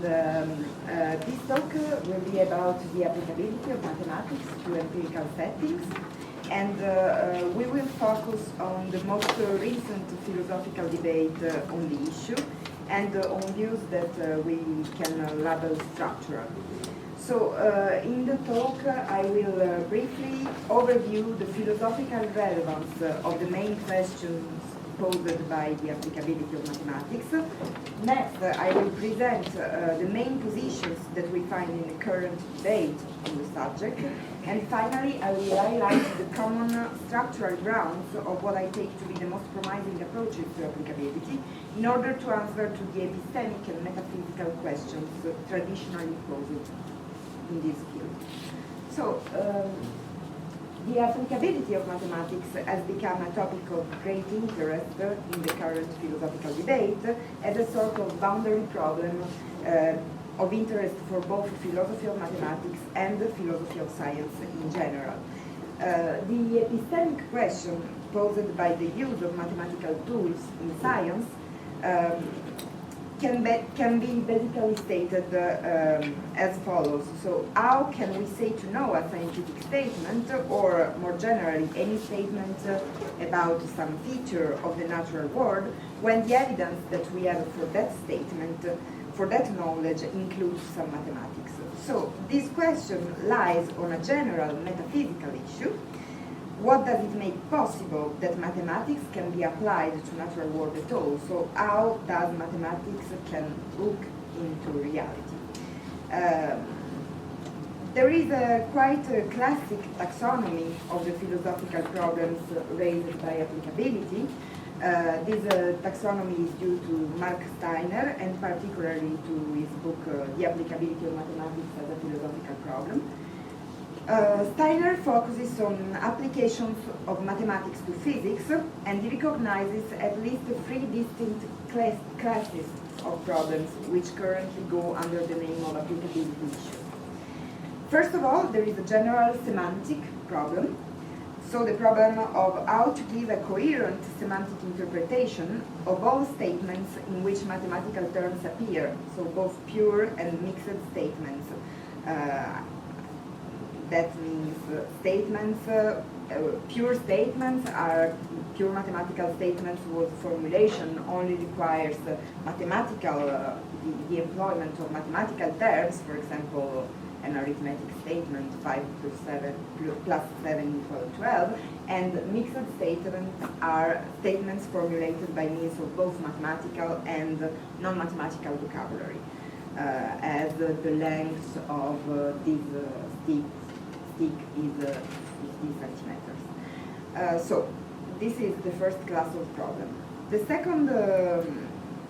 and this talk will be about the applicability of mathematics to empirical settings, and we will focus on the most recent philosophical debate on the issue and on views that we can label structural. So in the talk I will briefly overview the philosophical relevance of the main questions posed by the applicability of mathematics. Next, I will present the main positions that we find in the current debate on the subject. And finally, I will highlight the common structural grounds of what I take to be the most promising approaches to applicability in order to answer to the epistemic and metaphysical questions traditionally posed in this field. So, the applicability of mathematics has become a topic of great interest in the current philosophical debate as a sort of boundary problem of interest for both philosophy of mathematics and the philosophy of science in general. The epistemic question posed by the use of mathematical tools in science can be basically stated as follows. So how can we say to know a scientific statement, or more generally any statement about some feature of the natural world, when the evidence that we have for that statement, for that knowledge, includes some mathematics? So this question lies on a general metaphysical issue. What does it make possible that mathematics can be applied to natural world at all? So how does mathematics can look into reality? There is a quite classic taxonomy of the philosophical problems raised by applicability. This taxonomy is due to Mark Steiner, and particularly to his book, The Applicability of Mathematics as a Philosophical Problem. Steiner focuses on applications of mathematics to physics, and he recognizes at least three distinct classes of problems which currently go under the name of applicability issues. First of all, there is a general semantic problem. So the problem of how to give a coherent semantic interpretation of all statements in which mathematical terms appear, so both pure and mixed statements. That means statements, pure statements are pure mathematical statements whose formulation only requires mathematical, the employment of mathematical terms, for example, an arithmetic statement, 5 plus 7 equals 12, and mixed statements are statements formulated by means of both mathematical and non-mathematical vocabulary, as the length of this stick is 50 centimeters. So this is the first class of problem. The second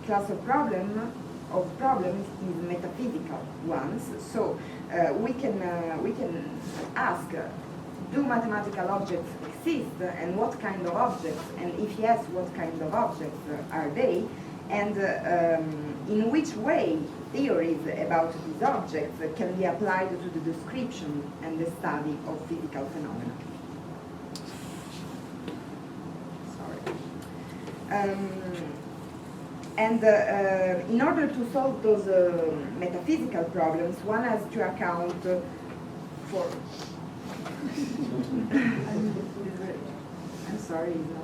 class of problems is metaphysical ones. So we can ask, do mathematical objects exist, and what kind of objects, and if yes, what kind of objects are they, and in which way theories about these objects can be applied to the description and the study of physical phenomena. In order to solve those metaphysical problems, one has to account for... I'm sorry, it's not...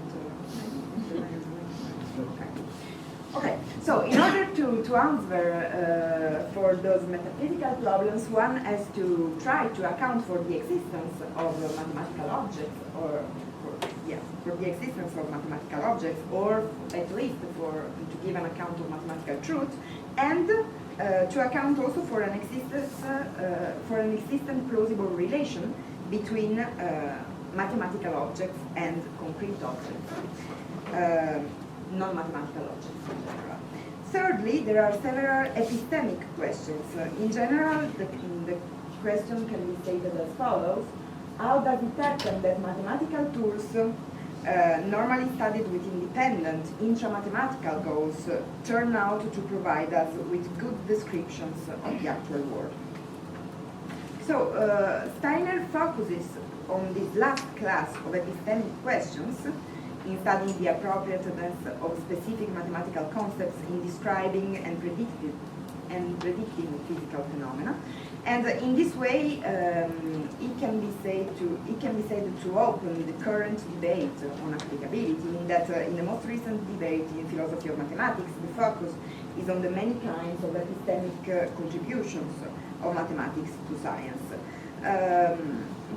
Okay, so in order to answer for those metaphysical problems, one has to try to account for the existence of mathematical objects, or for the existence of mathematical objects, or at least to give an account of mathematical truth, and to account also for an existent plausible relation between mathematical objects and concrete objects. Non-mathematical objects in general. Thirdly, there are several epistemic questions. In general, the question can be stated as follows: how does it happen that mathematical tools normally studied with independent intra-mathematical goals turn out to provide us with good descriptions of the actual world? So Steiner focuses on this last class of epistemic questions in studying the appropriateness of specific mathematical concepts in describing and predicting physical phenomena. And in this way, it can be said to open the current debate on applicability, in that in the most recent debate in philosophy of mathematics, the focus is on the many kinds of epistemic contributions of mathematics to science.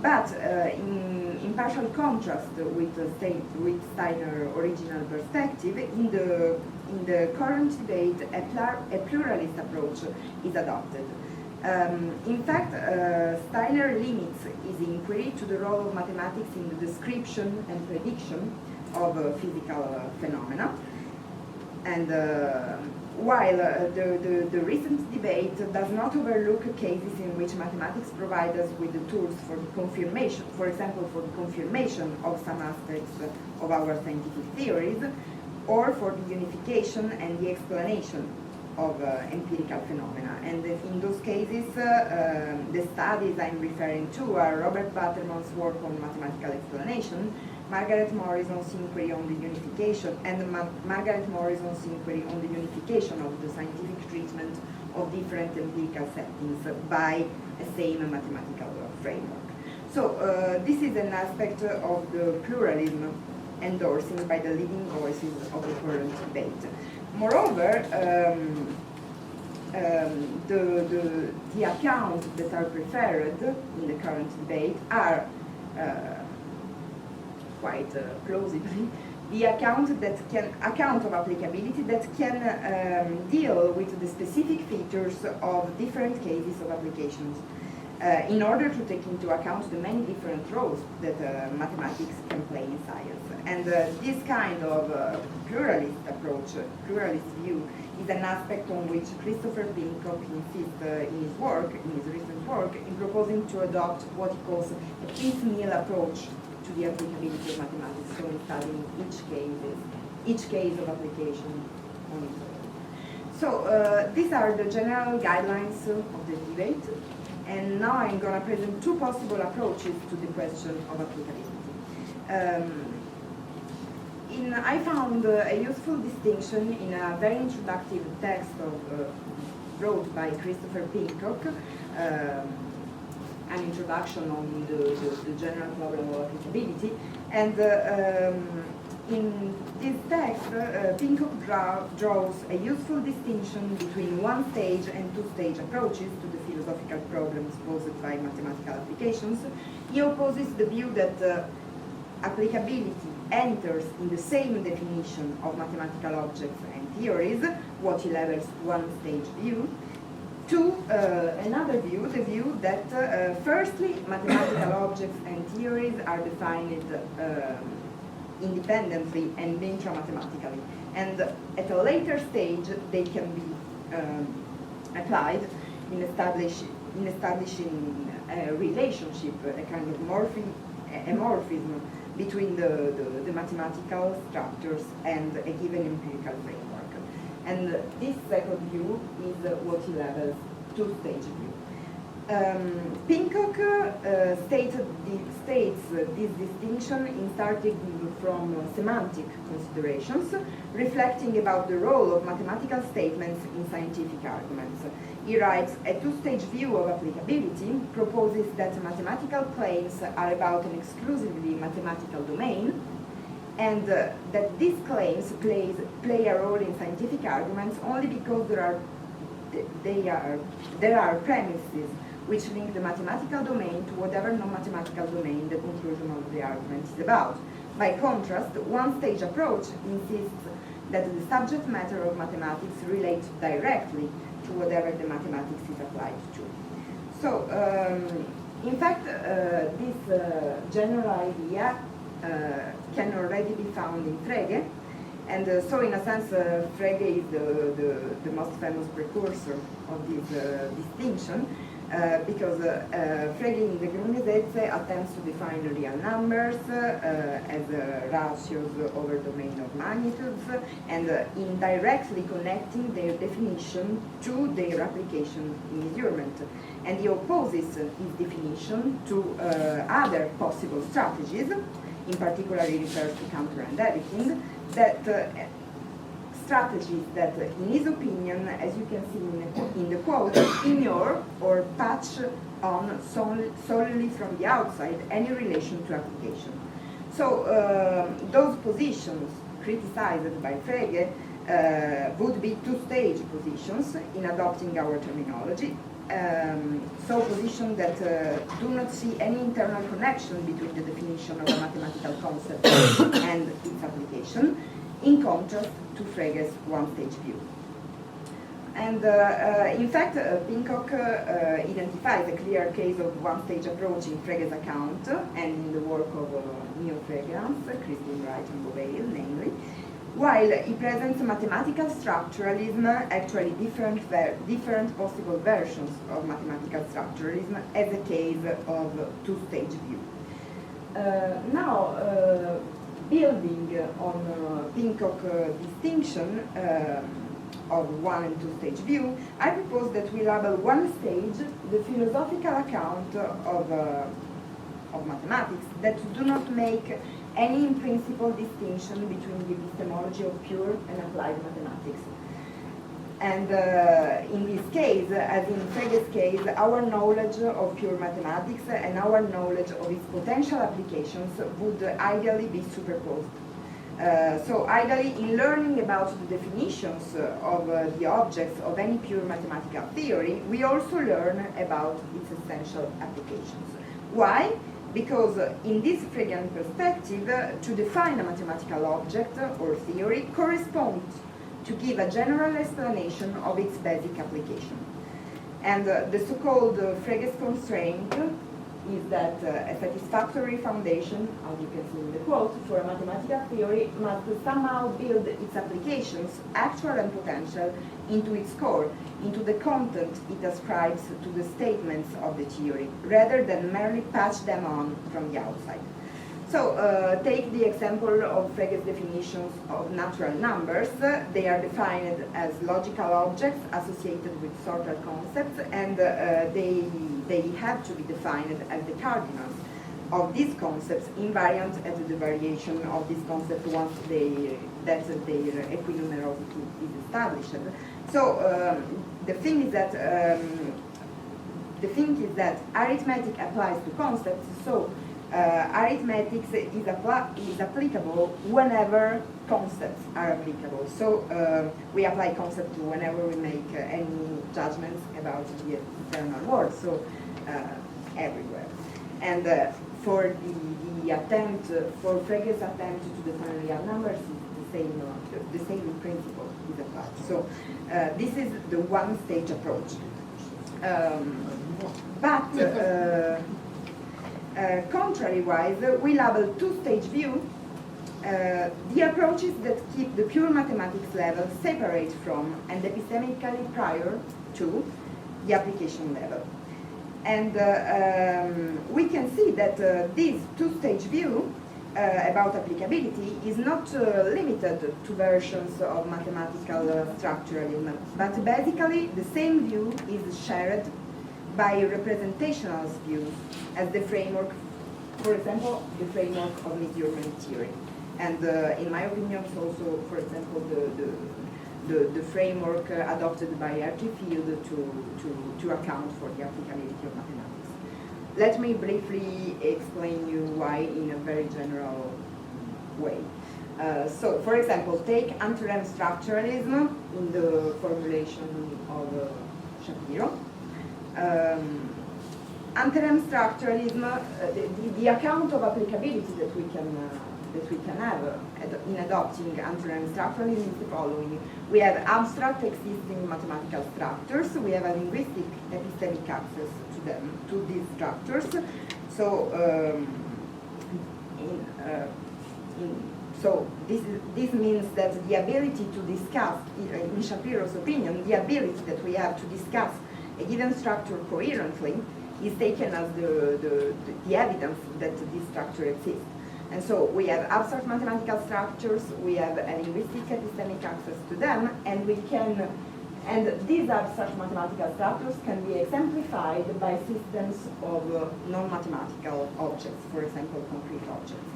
But in partial contrast with Steiner's original perspective, in the current debate, a pluralist approach is adopted. In fact, Steiner limits his inquiry to the role of mathematics in the description and prediction of physical phenomena. And while the recent debate does not overlook cases in which mathematics provide us with the tools for the confirmation, for example, for the confirmation of some aspects of our scientific theories, or for the unification and the explanation of empirical phenomena. And in those cases, the studies I'm referring to are Robert Butterman's work on mathematical explanation, Margaret Morrison's inquiry on the unification, and Margaret Morrison's inquiry on the unification of the scientific treatment of different empirical settings by a same mathematical framework. So this is an aspect of the pluralism endorsing by the leading voices of the current debate. Moreover, the accounts that are preferred in the current debate are quite plausibly the account of applicability that can deal with the specific features of different cases of applications, in order to take into account the many different roles that mathematics can play in science. And this kind of pluralist approach, pluralist view, is an aspect on which Christopher Pincock insists in his recent work, in proposing to adopt what he calls a piecemeal approach to the applicability of mathematics, so in studying each case of application on its own. So these are the general guidelines of the debate. And now I'm going to present two possible approaches to the question of applicability. I found a useful distinction in a very introductive text wrote by Christopher Pincock, an introduction on the general problem of applicability. And in this text, Pincock draws a useful distinction between one-stage and two-stage approaches to the philosophical problems posed by mathematical applications. He opposes the view that applicability enters in the same definition of mathematical objects and theories, what he labels one-stage view, to another view, the view that firstly, mathematical objects and theories are defined independently and intramathematically, and at a later stage they can be applied in establishing a relationship, a kind of morphism between the mathematical structures and a given empirical framework. And this second view is what he labels two-stage view. Pincock states this distinction in starting from semantic considerations, reflecting about the role of mathematical statements in scientific arguments. He writes, a two-stage view of applicability proposes that mathematical claims are about an exclusively mathematical domain, and that these claims play a role in scientific arguments only because there are premises which link the mathematical domain to whatever non-mathematical domain the conclusion of the argument is about. By contrast, one-stage approach insists that the subject matter of mathematics relates directly to whatever the mathematics is applied to. So, in fact, this general idea can already be found in Frege, and so in a sense, Frege is the most famous precursor of this distinction, because Frege in the Grundgesetze attempts to define real numbers as ratios over domain of magnitudes, and indirectly connecting their definition to their application in measurement. And he opposes his definition to other possible strategies, in particular it refers to counter and editing, that strategies that, in his opinion, as you can see in the quote, ignore or touch on solely from the outside any relation to application. So those positions criticized by Frege would be two-stage positions in adopting our terminology. So positions that do not see any internal connection between the definition of a mathematical concept and its application, in contrast to Frege's one-stage view. And in fact, Pincock identifies a clear case of one-stage approach in Frege's account and in the work of neo-Fregeans, Christine Wright and Beauvale, namely, while he presents mathematical structuralism, actually different possible versions of mathematical structuralism, as a case of two-stage view. Now, building on Pincock's distinction of one and two-stage view, I propose that we label one stage the philosophical account of mathematics that do not make any in principle distinction between the epistemology of pure and applied mathematics. And in this case, as in Frege's case, our knowledge of pure mathematics and our knowledge of its potential applications would ideally be superposed. So ideally, in learning about the definitions of the objects of any pure mathematical theory, we also learn about its essential applications. Why? Because in this Fregean perspective, to define a mathematical object or theory corresponds to give a general explanation of its basic application. And the so-called Frege's constraint is that a satisfactory foundation, as you can see in the quote, for a mathematical theory must somehow build its applications, actual and potential, into its core, into the content it ascribes to the statements of the theory, rather than merely patch them on from the outside. So take the example of Frege's definitions of natural numbers. They are defined as logical objects associated with sorted concepts, and they have to be defined as the cardinals of these concepts, invariant as the variation of this concept once their equinumerosity is established. So the thing is that arithmetic applies to concepts. So arithmetic is applicable whenever concepts are applicable. So we apply concepts whenever we make any judgments about the external world, so everywhere. And for the attempt, for Frege's attempt to define real numbers, the same principle is applied. So this is the one-stage approach. Contrary-wise, we label two-stage view the approaches that keep the pure mathematics level separate from and epistemically prior to the application level. And we can see that this two-stage view about applicability is not limited to versions of mathematical structuralism, but basically the same view is shared by representationalist views as the framework, for example, the framework of measurement theory. And in my opinion, also, for example, the framework adopted by R.T. Field to account for the applicability of mathematics. Let me briefly explain you why in a very general way. So, for example, take anti-rem structuralism in the formulation of Shapiro. Anti-rem structuralism, the account of applicability that we can have in adopting anti-rem structuralism is the following. We have abstract existing mathematical structures. We have a linguistic epistemic access to them, to these structures. So, so this means that the ability to discuss, in Shapiro's opinion, the ability that we have to discuss a given structure coherently is taken as the evidence that this structure exists. And so we have abstract mathematical structures, we have a linguistic epistemic access to them, and these abstract mathematical structures can be exemplified by systems of non-mathematical objects, for example, concrete objects.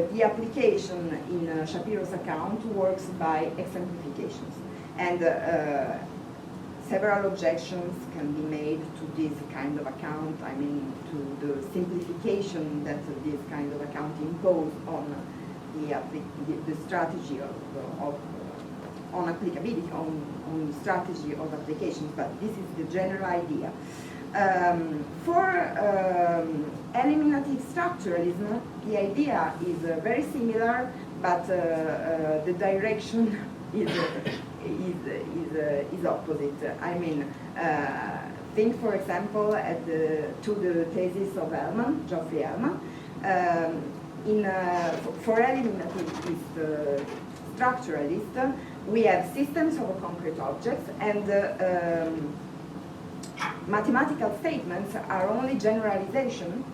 The application in Shapiro's account works by exemplifications, and several objections can be made to this kind of account, I mean to the simplification that this kind of account impose on the strategy on applicability, on strategy of applications, but this is the general idea. For eliminative structuralism, the idea is very similar, but the direction is opposite. I mean, think, for example, to the thesis of Geoffrey Hellman. For eliminativist structuralist, we have systems of concrete objects, and mathematical statements are only generalizations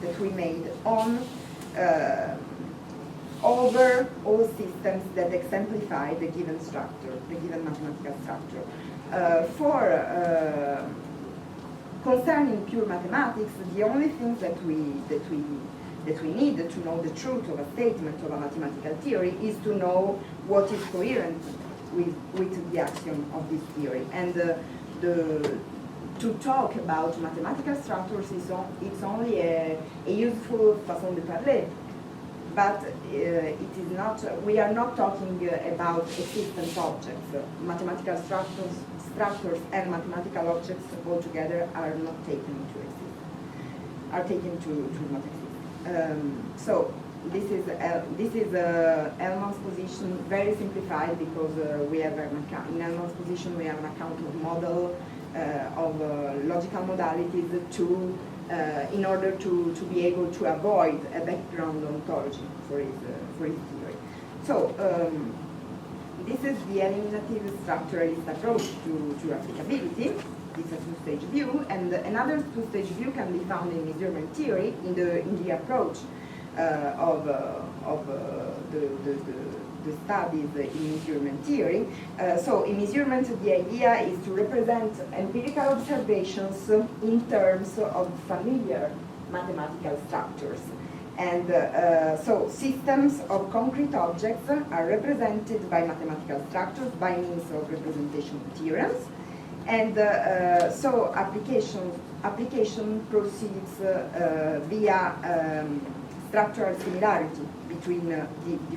that we made on over all systems that exemplify the given structure, the given mathematical structure. Concerning pure mathematics, the only thing that we need to know the truth of a statement of a mathematical theory is to know what is coherent with the axiom of this theory. And to talk about mathematical structures it's only a useful façon de parler, but it is not. We are not talking about existent objects. Mathematical structures and mathematical objects altogether are not taken to exist. Are taken to not exist. So this is Hellman's position, very simplified, because we have an account. In Hellman's position, we have an account of model of logical modalities in order to be able to avoid a background ontology for his theory. So this is the eliminative structuralist approach to applicability. It's a two-stage view, and another two-stage view can be found in measurement theory in the approach of the studies in measurement theory. So in measurement, the idea is to represent empirical observations in terms of familiar mathematical structures. And so systems of concrete objects are represented by mathematical structures by means of representation theorems. And so application proceeds via structural similarity between the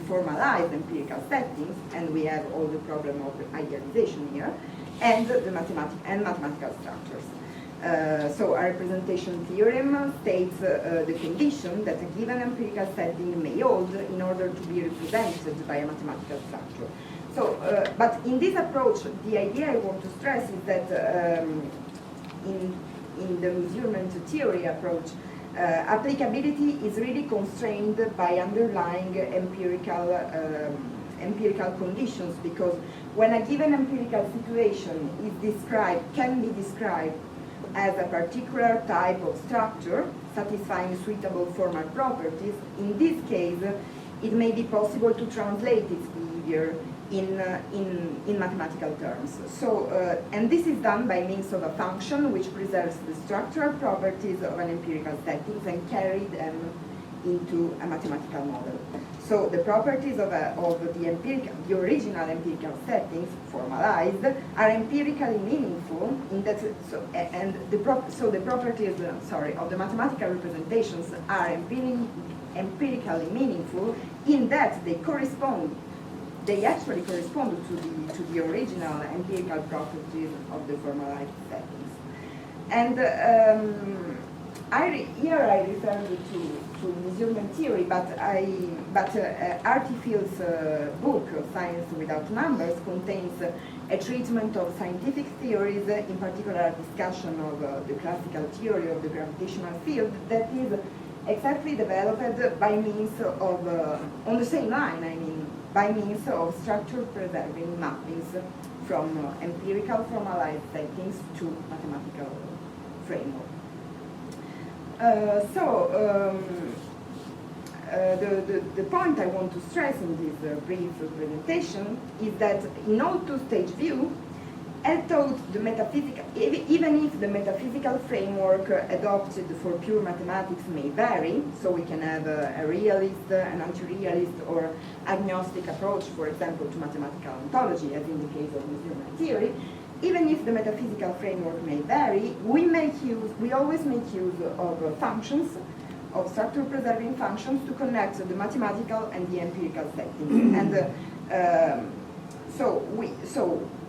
formalized empirical settings, and we have all the problem of idealization here, and the mathematical structures. So a representation theorem states the condition that a given empirical setting may hold in order to be represented by a mathematical structure. So, but in this approach, the idea I want to stress is that in the measurement theory approach, applicability is really constrained by underlying empirical conditions, because when a given empirical situation can be described as a particular type of structure satisfying suitable formal properties, in this case, it may be possible to translate its behavior in mathematical terms. So, and this is done by means of a function which preserves the structural properties of an empirical setting and carry them into a mathematical model. So the properties of the original empirical settings, formalized, are empirically meaningful in that. So the properties, of the mathematical representations are empirically meaningful in that they actually correspond to the original empirical properties of the formalized settings. And here I refer to measurement theory, but Artifield's book, Science Without Numbers, contains a treatment of scientific theories, in particular a discussion of the classical theory of the gravitational field that is exactly developed by means of, on the same line, I mean, by means of structure-preserving mappings from empirical formalized settings to mathematical framework. The point I want to stress in this brief presentation is that in all two-stage view, And thought the metaphysical, even if the metaphysical framework adopted for pure mathematics may vary, so we can have a realist, an anti-realist, or agnostic approach, for example, to mathematical ontology, as in the case of museum theory, even if the metaphysical framework may vary, we always make use of functions, of structure-preserving functions to connect the mathematical and the empirical settings. And so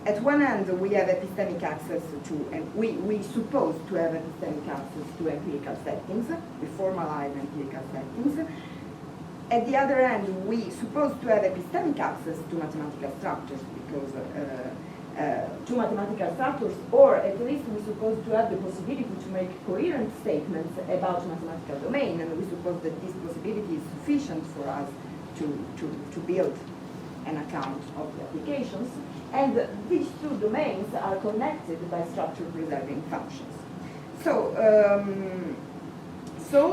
at one end we have epistemic access to, and we suppose to have epistemic access to empirical settings, we formalize empirical settings. At the other end, we suppose to have epistemic access to mathematical structures, because to mathematical structures, or at least we suppose to have the possibility to make coherent statements about mathematical domain, and we suppose that this possibility is sufficient for us to build an account of the applications. And these two domains are connected by structure-preserving functions. So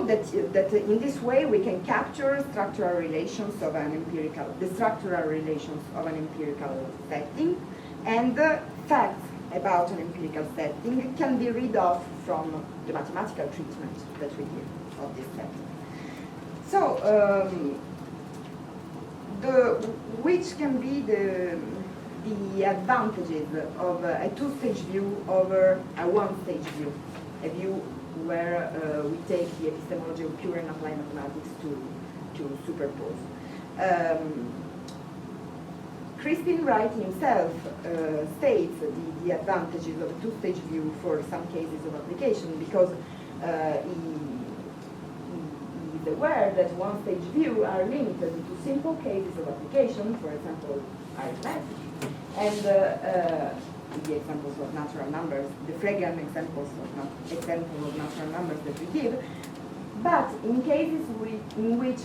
that in this way we can capture structural relations of an empirical, the structural relations of an empirical setting, and facts about an empirical setting can be read off from the mathematical treatment that we give of this setting. So, which can be the advantages of a two-stage view over a one-stage view, a view where we take the epistemology of pure and applied mathematics to superpose. Crispin Wright himself states the advantages of a two-stage view for some cases of application, because he is aware that one-stage view are limited to simple cases of application, for example, arithmetic, and the examples of natural numbers, the Fregean examples of natural numbers that we give. But in cases in which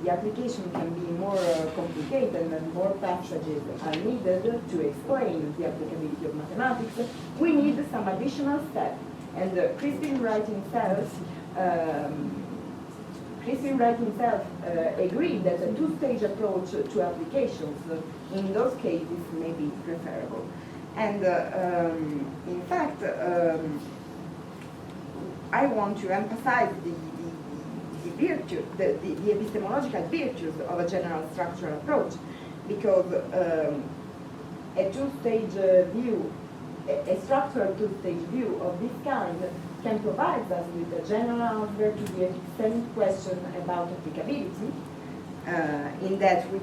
the application can be more complicated and more passages are needed to explain the applicability of mathematics, we need some additional steps. And Crispin Wright himself agreed that a two-stage approach to applications in those cases may be preferable. And in fact, I want to emphasize the epistemological virtues of a general structural approach, because a two-stage view, a structural two-stage view of this kind can provide us with a general answer to the epistemic question about applicability, in that we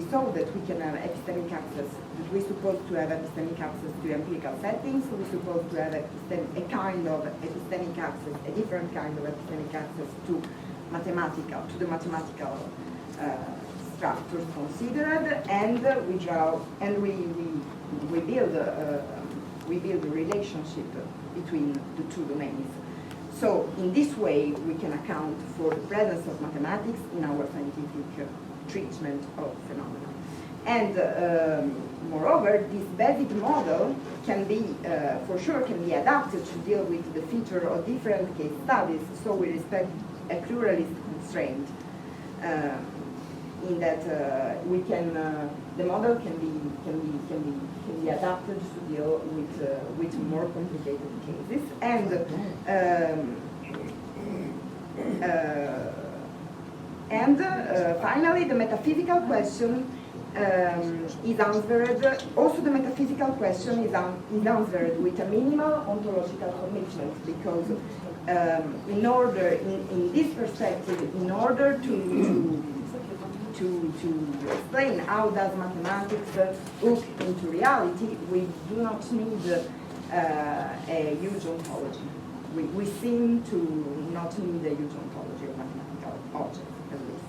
saw that we can have epistemic access, that we suppose to have epistemic access to empirical settings, we suppose to have a kind of epistemic access, a different kind of epistemic access to the mathematical structures considered, and we build a relationship between the two domains. So in this way, we can account for the presence of mathematics in our scientific treatment of phenomena. And moreover, this basic model can be, for sure, can be adapted to deal with the feature of different case studies, so we respect a pluralist constraint, in that the model can be adapted to deal with more complicated cases. And finally, the metaphysical question is answered. Also, the metaphysical question is answered with a minimal ontological commitment, because in this perspective, in order to explain how does mathematics hook into reality, we do not need a huge ontology. We seem to not need a huge ontology of mathematical objects, at least.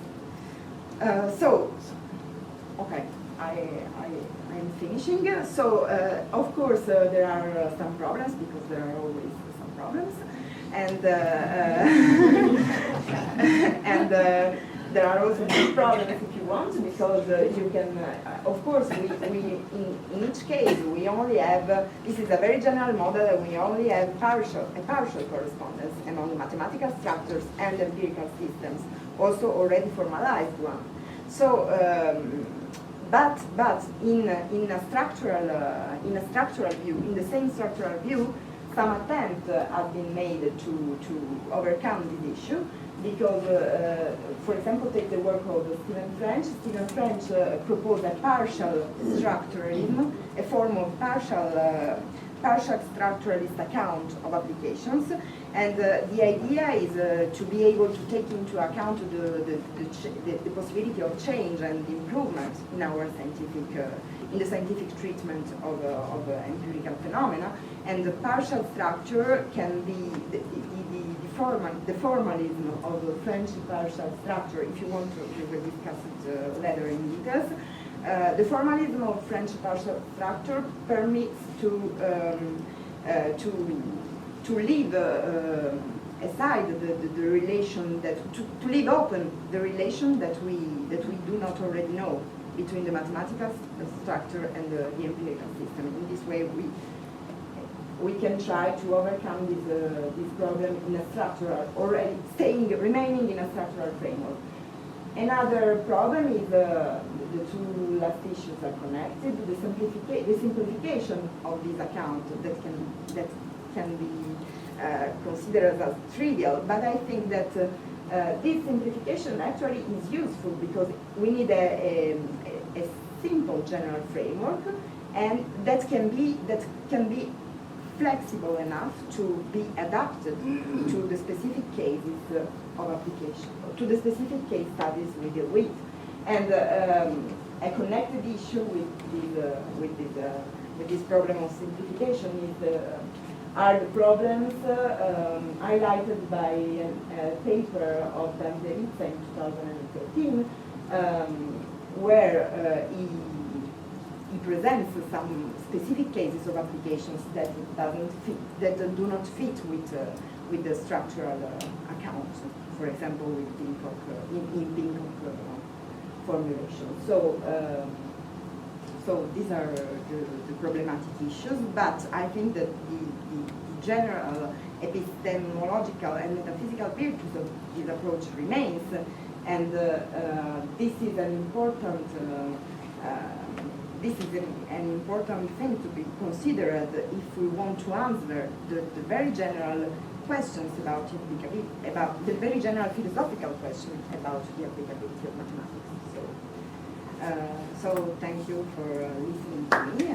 Okay, I'm finishing. So, of course, there are some problems, because there are always some problems, and there are also big problems if you want, because you can, of course, in each case, we only have, this is a very general model, and we only have a partial correspondence among mathematical structures and empirical systems, also already formalized one. So, but in a structural view, in the same structural view, some attempt has been made to overcome this issue, because, for example, take the work of Stephen French. Stephen French proposed a partial structuralism, a form of partial structuralist account of applications, and the idea is to be able to take into account the possibility of change and improvement in our scientific treatment of empirical phenomena, and the partial structure can be the formalism of the French partial structure. If you want to, we will discuss it later in details. The formalism of French partial structure permits to leave aside the relation to leave open the relation that we do not already know between the mathematical structure and the empirical system. In this way, we can try to overcome this problem in a structural, remaining in a structural framework. Another problem is the two last issues are connected. The simplification of this account that can be considered as trivial, but I think that this simplification actually is useful, because we need a simple general framework, and that can be flexible enough to be adapted to the specific cases of application, to the specific case studies we deal with. And a connected issue with this problem of simplification are the problems highlighted by a paper of Davide Rizza in 2013, where he presents some specific cases of applications that do not fit with the structural account. For example, with Bincock formulation. So these are the problematic issues, but I think that the general epistemological and metaphysical virtues of this approach remains, and this is an important thing to be considered if we want to answer the very general questions about the very general philosophical question about the applicability of mathematics. So thank you for listening to me.